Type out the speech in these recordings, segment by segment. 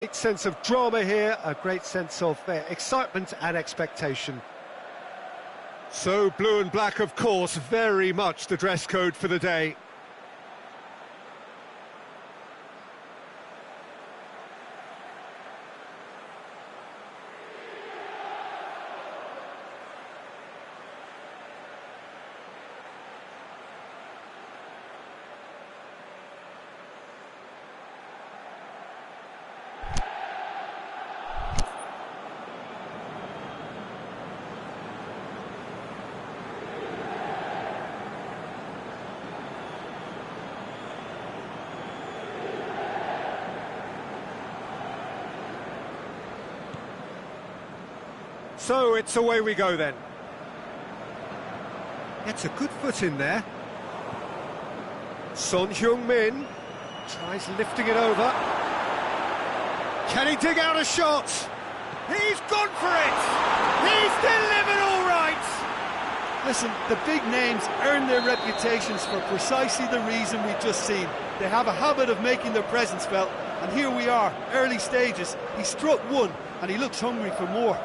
Great sense of drama here, a great sense of excitement and expectation. So blue and black, of course, very much the dress code for the day. So it's away we go then. Gets a good foot in there. Son Heung-min tries lifting it over. Can he dig out a shot? He's gone for it! He's delivered all right! Listen, the big names earn their reputations for precisely the reason we've just seen. They have a habit of making their presence felt, and here we are, early stages. He struck one, and he looks hungry for more.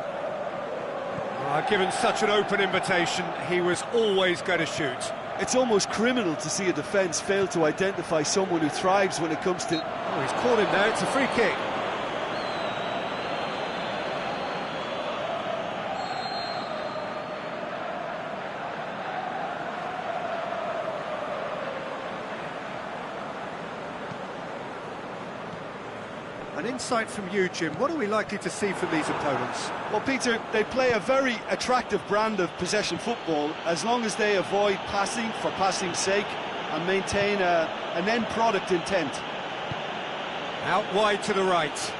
Given such an open invitation, he was always going to shoot. It's almost criminal to see a defence fail to identify someone who thrives when it comes to... Oh, he's caught him there, it's a free kick. An insight from you, Jim. What are we likely to see from these opponents? Well, Peter, they play a very attractive brand of possession football as long as they avoid passing for passing's sake and maintain an end product intent. Out wide to the right.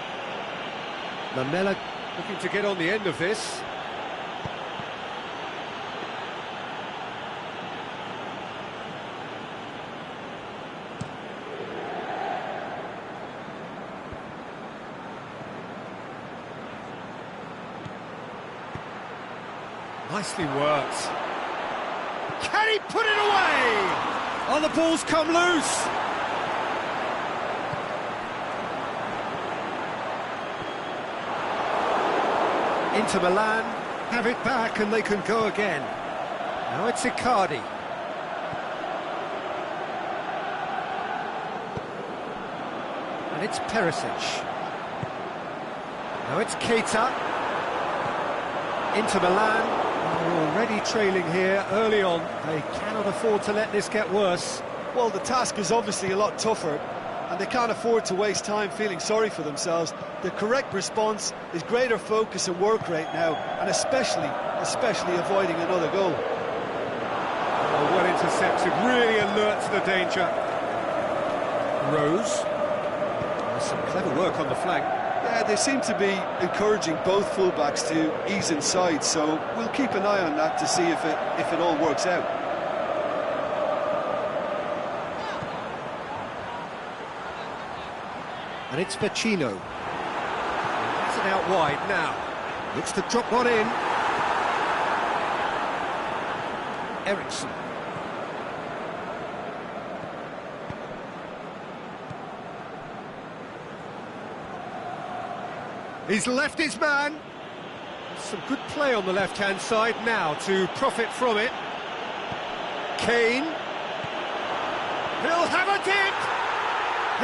Lamela looking to get on the end of this. Nicely worked. Can he put it away? Oh, the ball's come loose. Inter Milan have it back and they can go again. Now it's Icardi. And it's Perisic. Now it's Keita. Inter Milan. They're already trailing here early on. They cannot afford to let this get worse. Well, the task is obviously a lot tougher, and they can't afford to waste time feeling sorry for themselves. The correct response is greater focus and work rate now, and especially avoiding another goal. Oh, well intercepted, really alert to the danger. Rose. Some clever work on the flank. Yeah, they seem to be encouraging both fullbacks to ease inside, so we'll keep an eye on that to see if it all works out. And it's Vecino. Has it out wide now. Looks to drop one in. Eriksson. He's left his man. Some good play on the left-hand side now to profit from it. Kane. He'll have a dip.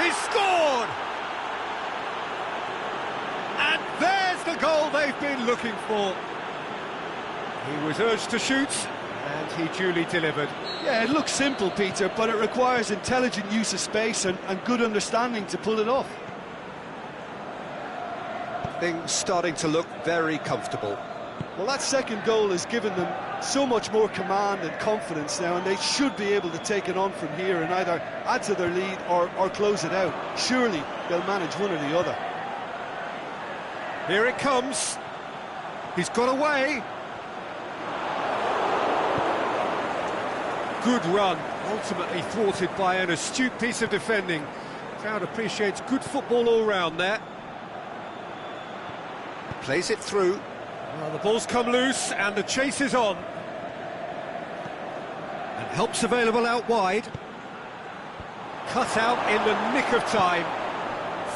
He's scored. And there's the goal they've been looking for. He was urged to shoot, and he duly delivered. Yeah, it looks simple, Peter, but it requires intelligent use of space and good understanding to pull it off. Things starting to look very comfortable. Well, that second goal has given them so much more command and confidence now, and they should be able to take it on from here and either add to their lead or close it out. Surely they'll manage one or the other. Here it comes. He's got away. Good run, ultimately thwarted by an astute piece of defending. Crowd appreciates good football all round there. Plays it through. Well, the ball's come loose and the chase is on. And help's available out wide. Cut out in the nick of time.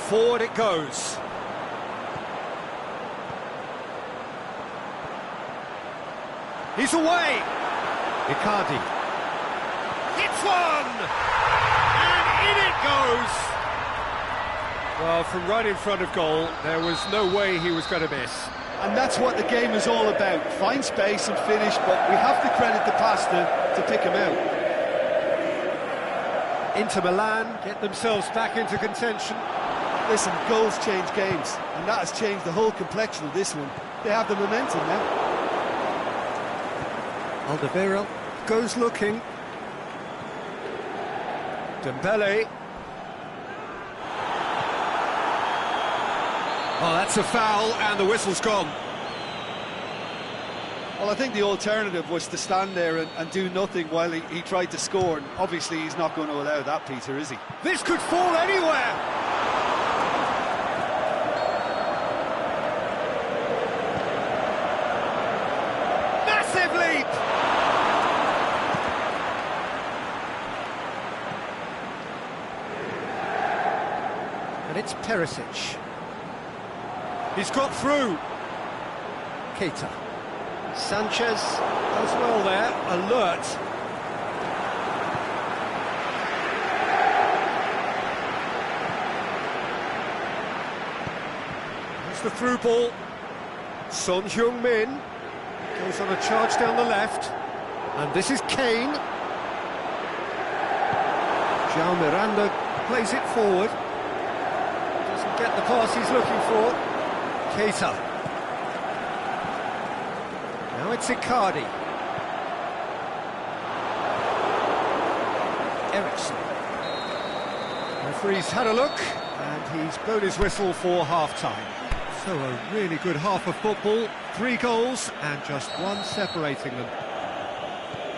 Forward it goes. He's away. Icardi. Hits one! And in it goes! Well, from right in front of goal, there was no way he was going to miss. And that's what the game is all about. Find space and finish, but we have to credit the passer to pick him out. Inter Milan get themselves back into contention. Listen, goals change games, and that has changed the whole complexion of this one. They have the momentum now. Alderweireld goes looking. Dembele. Oh, that's a foul, and the whistle's gone. Well, I think the alternative was to stand there and do nothing while he tried to score, and obviously he's not going to allow that, Peter, is he? This could fall anywhere! Massive leap! And it's Perisic. He's got through. Keita. Sanchez does well there, alert. There's the through ball. Son Heung-min goes on a charge down the left. And this is Kane. João Miranda plays it forward. Doesn't get the pass he's looking for. Keita. Now it's Icardi. Ericsson. Referee's had a look, and he's blown his whistle for half-time. So a really good half of football, 3 goals, and just one separating them.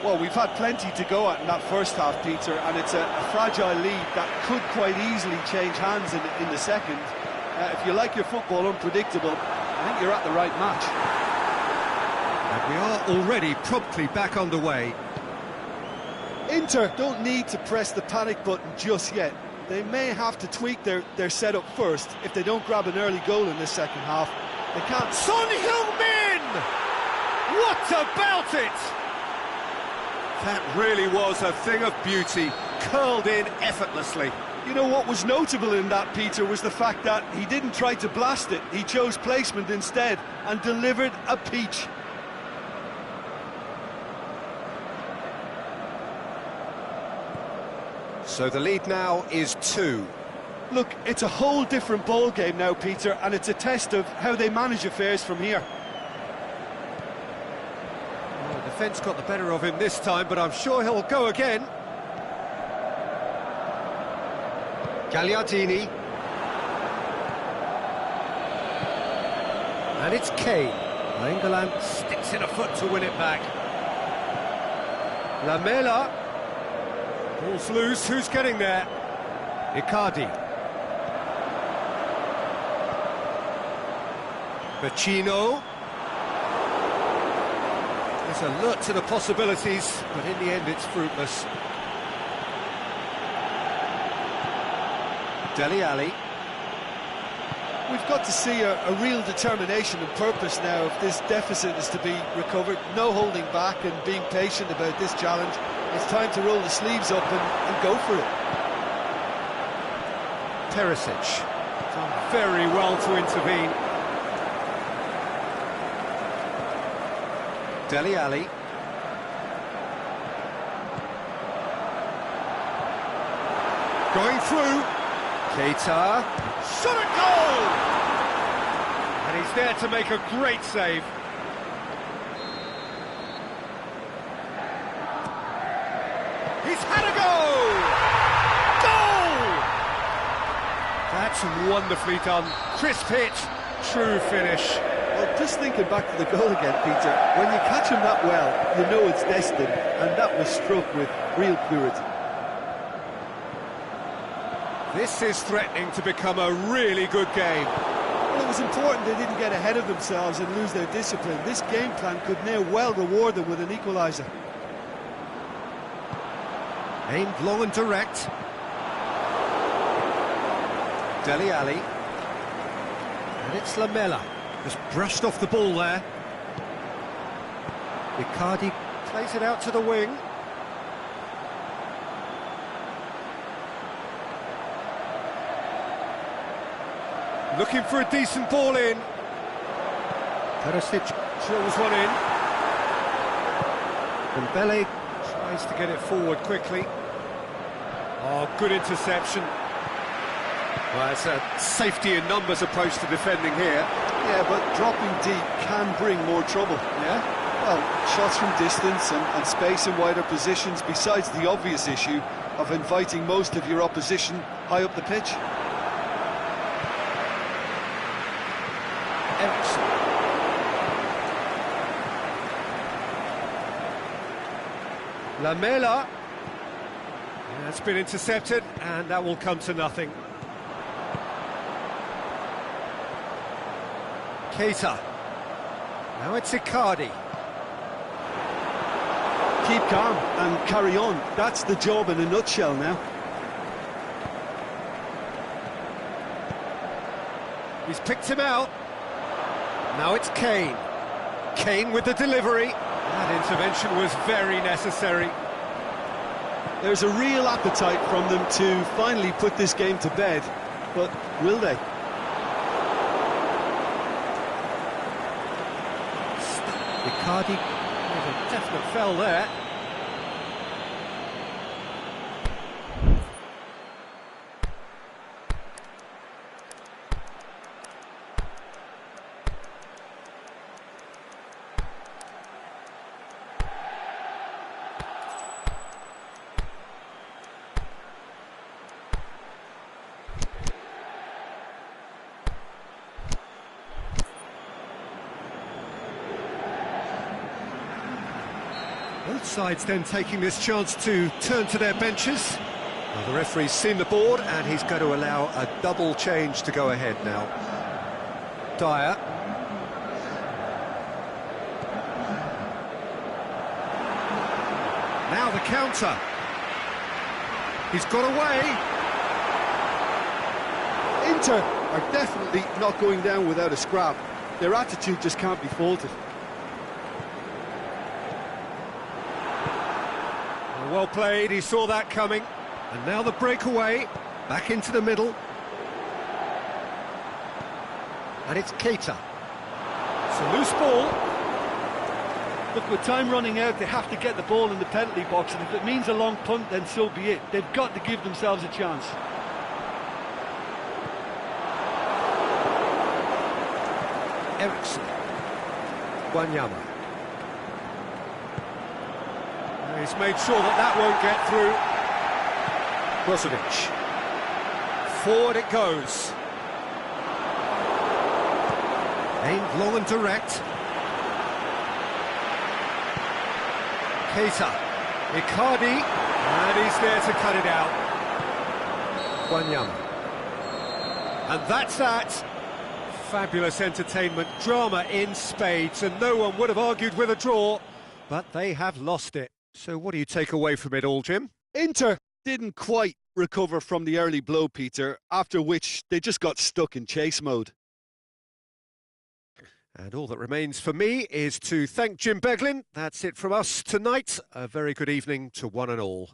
Well, we've had plenty to go at in that first half, Peter, and it's a fragile lead that could quite easily change hands in the second. If you like your football unpredictable, I think you're at the right match. And we are already promptly back underway. Inter don't need to press the panic button just yet. They may have to tweak their setup first if they don't grab an early goal in the second half. They can't... Son Heung-min! What about it? That really was a thing of beauty, curled in effortlessly. You know what was notable in that, Peter, was the fact that he didn't try to blast it. He chose placement instead and delivered a peach. So the lead now is 2. Look, it's a whole different ball game now, Peter, and it's a test of how they manage affairs from here. Well, the defence got the better of him this time, but I'm sure he'll go again. Gagliardini. And it's Kane. England sticks in a foot to win it back. Lamela. Ball's loose, who's getting there? Icardi. Vecino. There's alert to the possibilities, but in the end it's fruitless. Dele Alli. We've got to see a real determination and purpose now if this deficit is to be recovered. No holding back and being patient about this challenge. It's time to roll the sleeves up and go for it. Perisic. Done very well to intervene. Dele Alli. Going through. Keita. Shot at goal! And he's there to make a great save. He's had a goal! Goal! That's wonderfully done. Crisp hit, true finish. Well, just thinking back to the goal again, Peter, when you catch him that well, you know it's destined, and that was struck with real purity. This is threatening to become a really good game. Well, it was important they didn't get ahead of themselves and lose their discipline. This game plan could now well reward them with an equaliser. Aimed long and direct. Dele Alli. And it's Lamela. Just brushed off the ball there. Icardi plays it out to the wing. Looking for a decent ball in. Perisic drills one in. And Bele tries to get it forward quickly. Oh, good interception. Well, it's a safety in numbers approach to defending here. Yeah, but dropping deep can bring more trouble, yeah? Well, shots from distance and space in wider positions, besides the obvious issue of inviting most of your opposition high up the pitch. Ericsson. Lamela. That's been intercepted, and that will come to nothing. Keita. Now it's Icardi. Keep calm and carry on. That's the job in a nutshell now. He's picked him out. Now it's Kane. Kane with the delivery. That intervention was very necessary. There's a real appetite from them to finally put this game to bed, but will they? Icardi with a definite fell there. Both sides then taking this chance to turn to their benches. Well, the referee's seen the board and he's going to allow a double change to go ahead now. Dyer. Now the counter. He's got away. Inter are definitely not going down without a scrap. Their attitude just can't be faulted. Well played, he saw that coming. And now the breakaway, back into the middle. And it's Keita. It's a loose ball. Look, with time running out, they have to get the ball in the penalty box, and if it means a long punt, then so be it. They've got to give themselves a chance. Ericsson. Wanyama. He's made sure that that won't get through. Brozovic. Forward it goes. Aimed long and direct. Keita. Icardi. And he's there to cut it out. Wanyama. And that's that. Fabulous entertainment. Drama in spades. And no one would have argued with a draw. But they have lost it. So what do you take away from it all, Jim? Inter didn't quite recover from the early blow, Peter, after which they just got stuck in chase mode. And all that remains for me is to thank Jim Beglin. That's it from us tonight. A very good evening to one and all.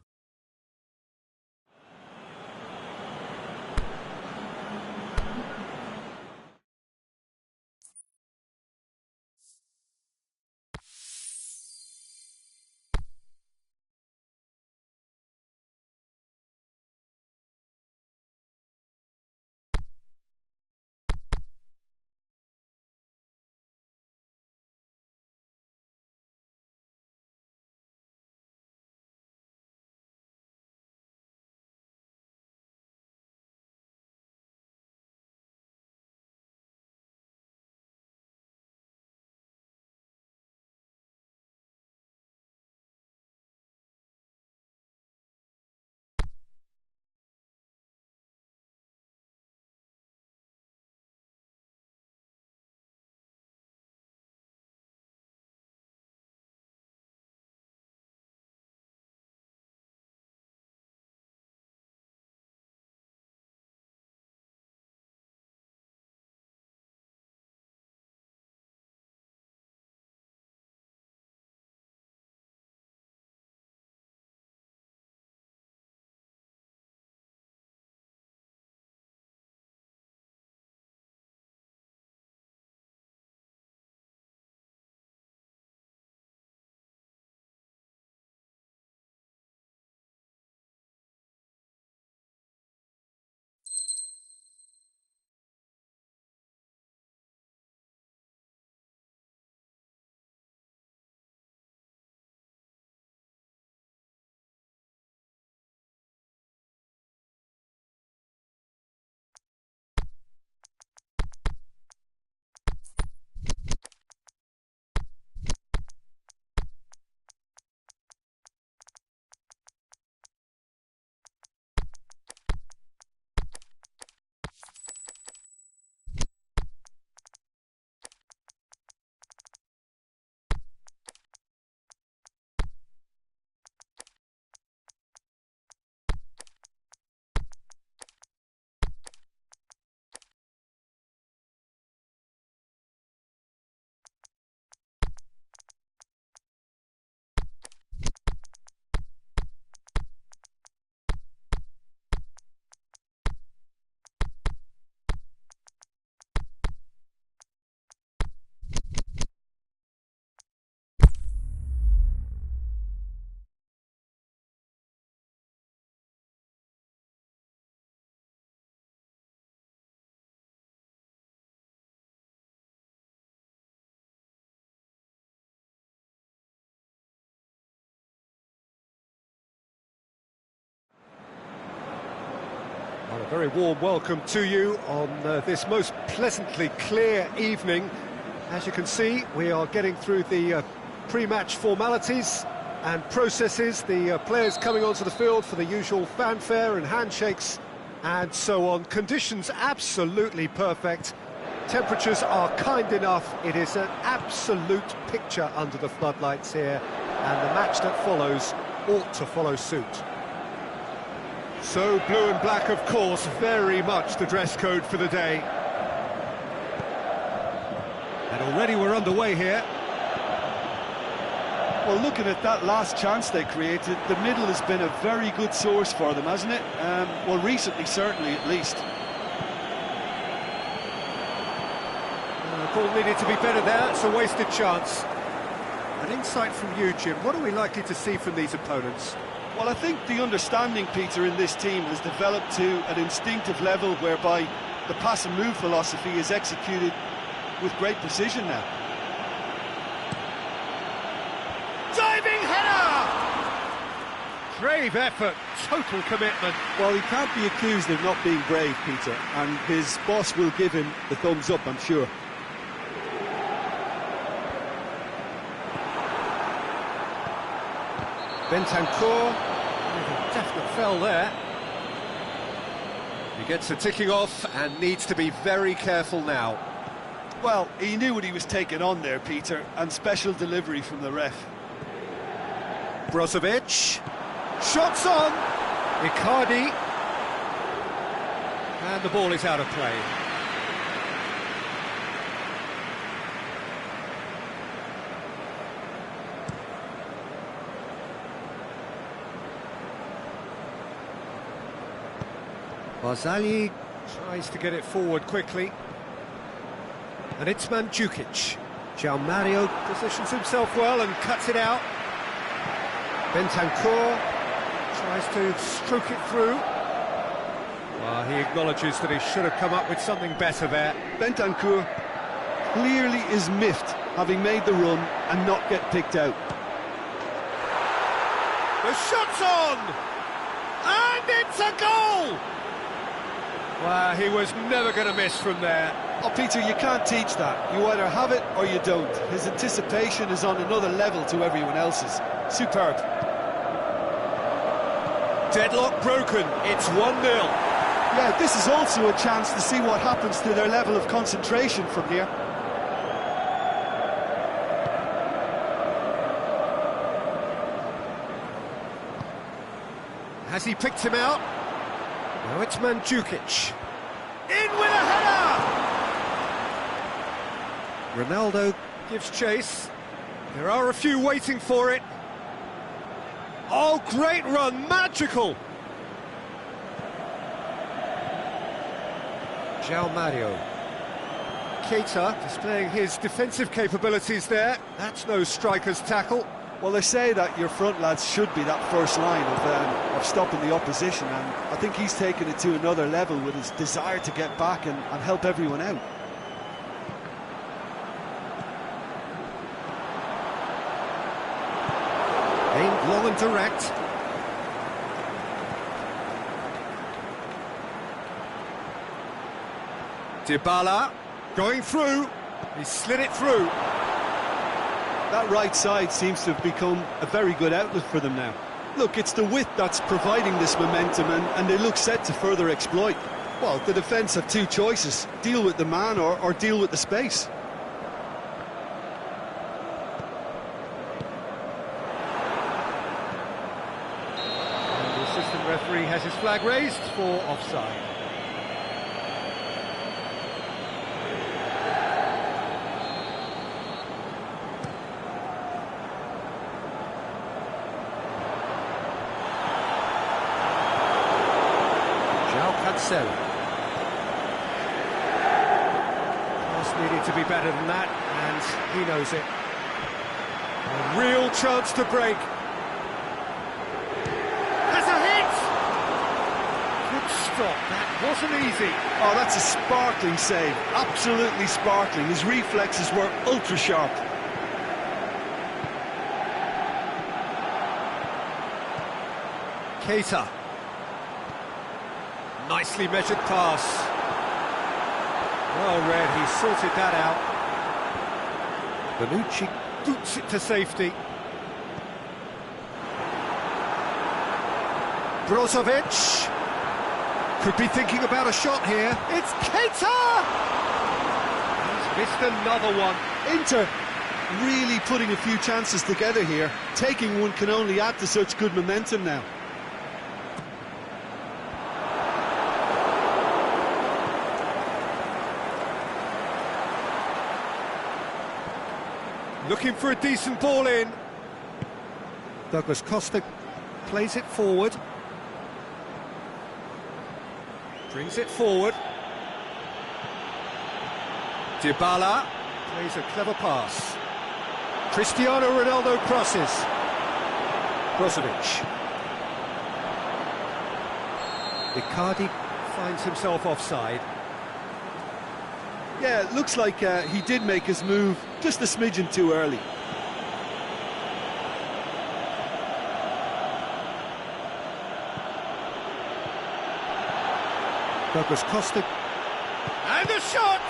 Very warm welcome to you on this most pleasantly clear evening. As you can see, we are getting through the pre-match formalities and processes, the players coming onto the field for the usual fanfare and handshakes and so on. Conditions absolutely perfect. Temperatures are kind enough. It is an absolute picture under the floodlights here, and the match that follows ought to follow suit. So blue and black, of course, very much the dress code for the day. And already we're underway here. Well, looking at that last chance they created, the middle has been a very good source for them, hasn't it? Well, recently, certainly, at least. The ball needed to be better there. It's a wasted chance. An insight from you, Jim. What are we likely to see from these opponents? Well, I think the understanding, Peter, in this team has developed to an instinctive level whereby the pass and move philosophy is executed with great precision now. Diving header! Brave effort, total commitment. Well, he can't be accused of not being brave, Peter, and his boss will give him the thumbs up, I'm sure. Bentancur, a definite fell there. He gets the ticking off and needs to be very careful now. Well, he knew what he was taking on there, Peter, and special delivery from the ref. Brozovic, shots on, Icardi, and the ball is out of play. Barzagli tries to get it forward quickly. And it's Mandzukic. João Mario positions himself well and cuts it out. Bentancur tries to stroke it through. Well, he acknowledges that he should have come up with something better there. Bentancur clearly is miffed, having made the run and not get picked out. The shot's on! And it's a goal! Well, he was never going to miss from there. Oh, Peter, you can't teach that. You either have it or you don't. His anticipation is on another level to everyone else's. Superb. Deadlock broken. It's 1-0. Yeah, this is also a chance to see what happens to their level of concentration from here. Has he picked him out? Now it's Mandzukic. In with a header! Ronaldo gives chase. There are a few waiting for it. Oh, great run, magical! João Mario. Keita displaying his defensive capabilities there. That's no striker's tackle. Well, they say that your front lads should be that first line of stopping the opposition, and I think he's taken it to another level with his desire to get back and help everyone out. Aimed long and direct. Dybala going through. He slid it through. That right side seems to have become a very good outlet for them now. Look, it's the width that's providing this momentum, and they look set to further exploit. Well, the defence have two choices: deal with the man or deal with the space. And the assistant referee has his flag raised for offside. Pass needed to be better than that, and he knows it. A real chance to break. Has a hit! Good stop, that wasn't easy. Oh, that's a sparkling save, absolutely sparkling. His reflexes were ultra sharp. Keita. Nicely measured pass. Well read, he sorted that out. Bonucci boots it to safety. Brozovic could be thinking about a shot here. It's Keita! He's missed another one. Inter really putting a few chances together here. Taking one can only add to such good momentum now. Looking for a decent ball in. Douglas Costa plays it forward. Brings it forward. Dybala plays a clever pass. Cristiano Ronaldo crosses. Brozovic. Icardi finds himself offside. Yeah, it looks like he did make his move just a smidgen too early. Douglas Costa. And a shot!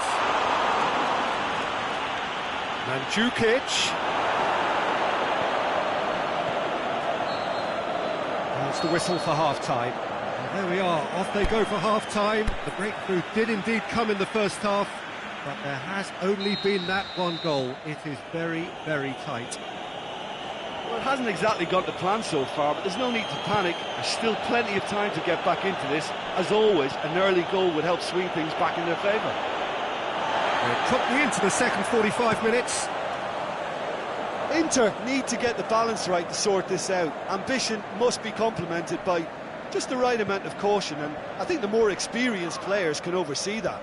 Mandzukic. There's the whistle for half-time. And there we are, off they go for half-time. The breakthrough did indeed come in the first half, but there has only been that one goal. It is very, very tight. Well, it hasn't exactly got the plan so far, but there's no need to panic. There's still plenty of time to get back into this. As always, an early goal would help swing things back in their favour. We're quickly into the second 45 minutes. Inter need to get the balance right to sort this out. Ambition must be complemented by just the right amount of caution, and I think the more experienced players can oversee that.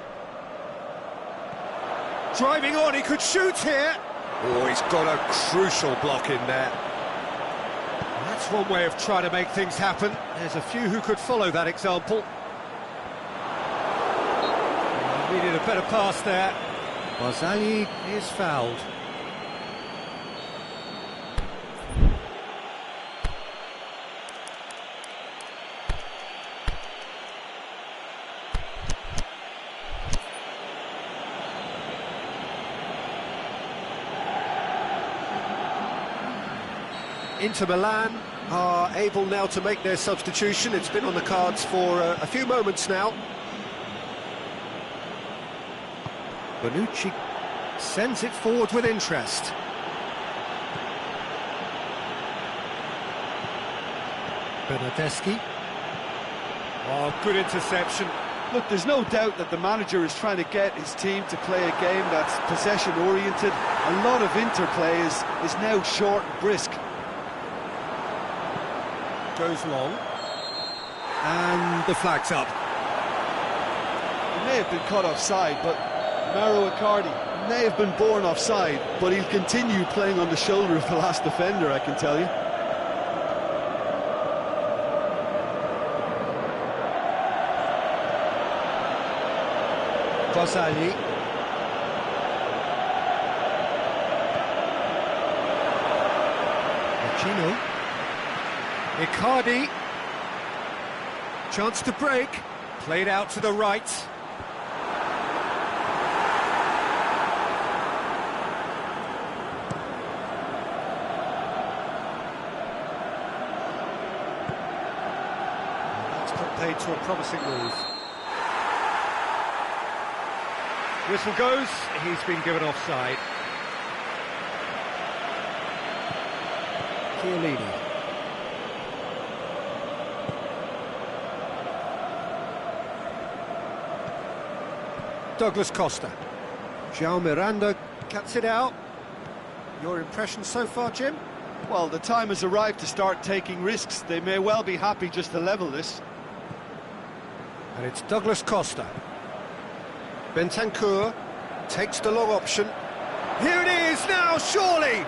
Driving on, he could shoot here. Oh, he's got a crucial block in there. That's one way of trying to make things happen. There's a few who could follow that example. He needed a better pass there. Barzagli is fouled. Inter Milan are able now to make their substitution. It's been on the cards for a few moments now. Bonucci sends it forward with interest. Bernardeschi. Oh, good interception. Look, there's no doubt that the manager is trying to get his team to play a game that's possession-oriented. A lot of interplay is now short and brisk. Goes long. And the flag's up. He may have been caught offside, but Mauro Icardi may have been born offside, but he'll continue playing on the shoulder of the last defender, I can tell you. Barzagli. Machino. Icardi. Chance to break. Played out to the right. That's put paid to a promising move. Whistle goes, he's been given offside. Chiellini. Douglas Costa. João Miranda cuts it out. Your impression so far, Jim? Well, the time has arrived to start taking risks. They may well be happy just to level this. And it's Douglas Costa. Bentancur takes the long option. Here it is now, surely!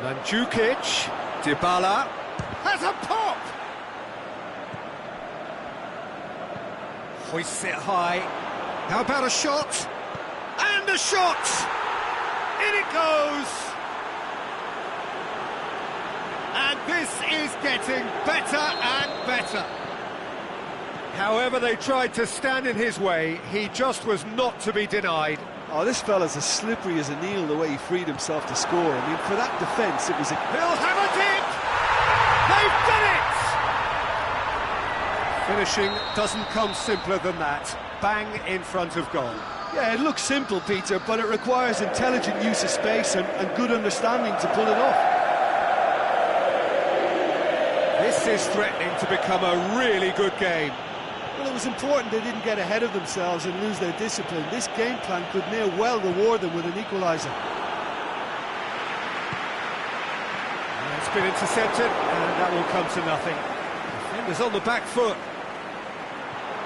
Mandzukic. Dybala has a pop! Hoists it high. How about a shot? And a shot! In it goes! And This is getting better and better. However they tried to stand in his way, he just was not to be denied. Oh, this fella's as slippery as a Neil, the way he freed himself to score. I mean, for that defence, it was a... He'll have it! They've done it! Finishing doesn't come simpler than that. Bang in front of goal. Yeah, it looks simple, Peter, but it requires intelligent use of space and good understanding to pull it off. This is threatening to become a really good game. Well, it was important they didn't get ahead of themselves and lose their discipline. This game plan could near well reward them with an equaliser. It's been intercepted, and that will come to nothing. Defenders on the back foot.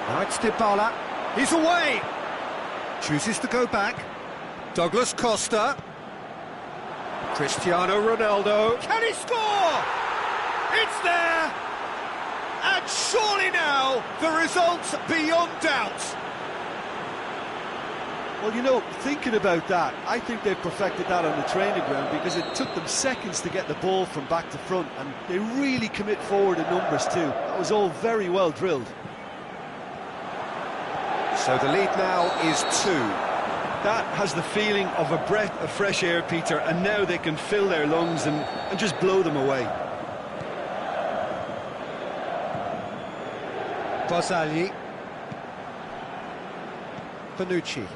Now it's Dybala. He's away! Chooses to go back. Douglas Costa. Cristiano Ronaldo. Can he score? It's there! And surely now, the result's beyond doubt. Well, you know, thinking about that, I think they've perfected that on the training ground because it took them seconds to get the ball from back to front, and they really commit forward in numbers too. That was all very well drilled. So the lead now is 2. That has the feeling of a breath of fresh air, Peter, and now they can fill their lungs and just blow them away. Barzagli. Bonucci.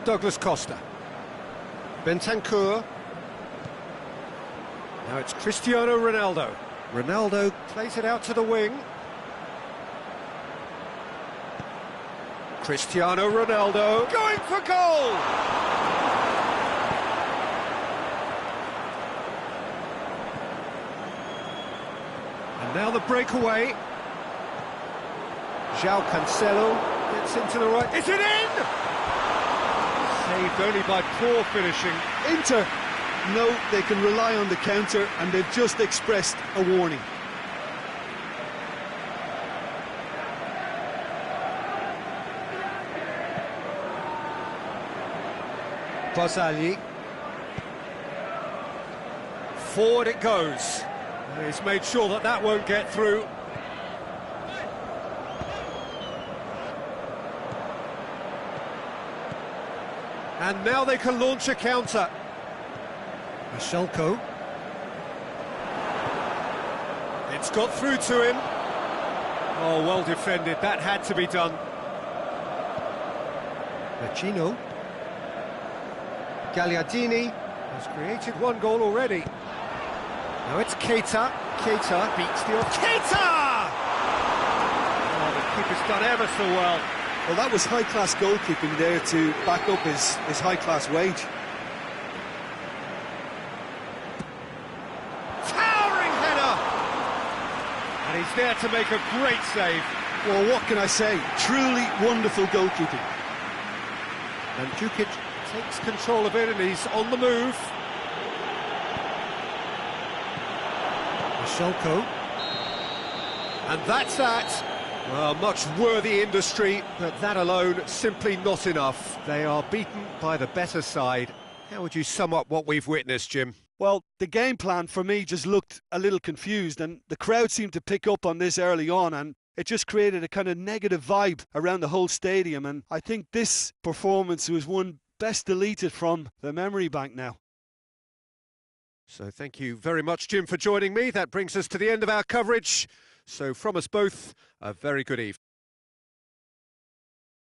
Douglas Costa. Bentancur. Now it's Cristiano Ronaldo. Ronaldo plays it out to the wing. Cristiano Ronaldo going for goal! And now the breakaway. João Cancelo gets into the right. Is it in? Saved only by poor finishing. Inter, no, they can rely on the counter, and they've just expressed a warning. Barzagli. Forward it goes. He's made sure that that won't get through. And now they can launch a counter. Michelko. It's got through to him. Oh, well defended. That had to be done. Vecino. Gagliardini has created one goal already. Now it's Keita. Keita beats the... Keita! Oh, the keeper's done ever so well. Well, that was high-class goalkeeping there to back up his high-class wage. Towering header! And he's there to make a great save. Well, what can I say? Truly wonderful goalkeeping. And Dukic takes control of it, and he's on the move. Michelko. And that's that. Well, much worthy industry, but that alone simply not enough. They are beaten by the better side. How would you sum up what we've witnessed, Jim? Well, the game plan for me just looked a little confused, and the crowd seemed to pick up on this early on, and it just created a kind of negative vibe around the whole stadium, and I think this performance was one best deleted from the memory bank now. So thank you very much, Jim, for joining me. That brings us to the end of our coverage. So from us both, a very good evening.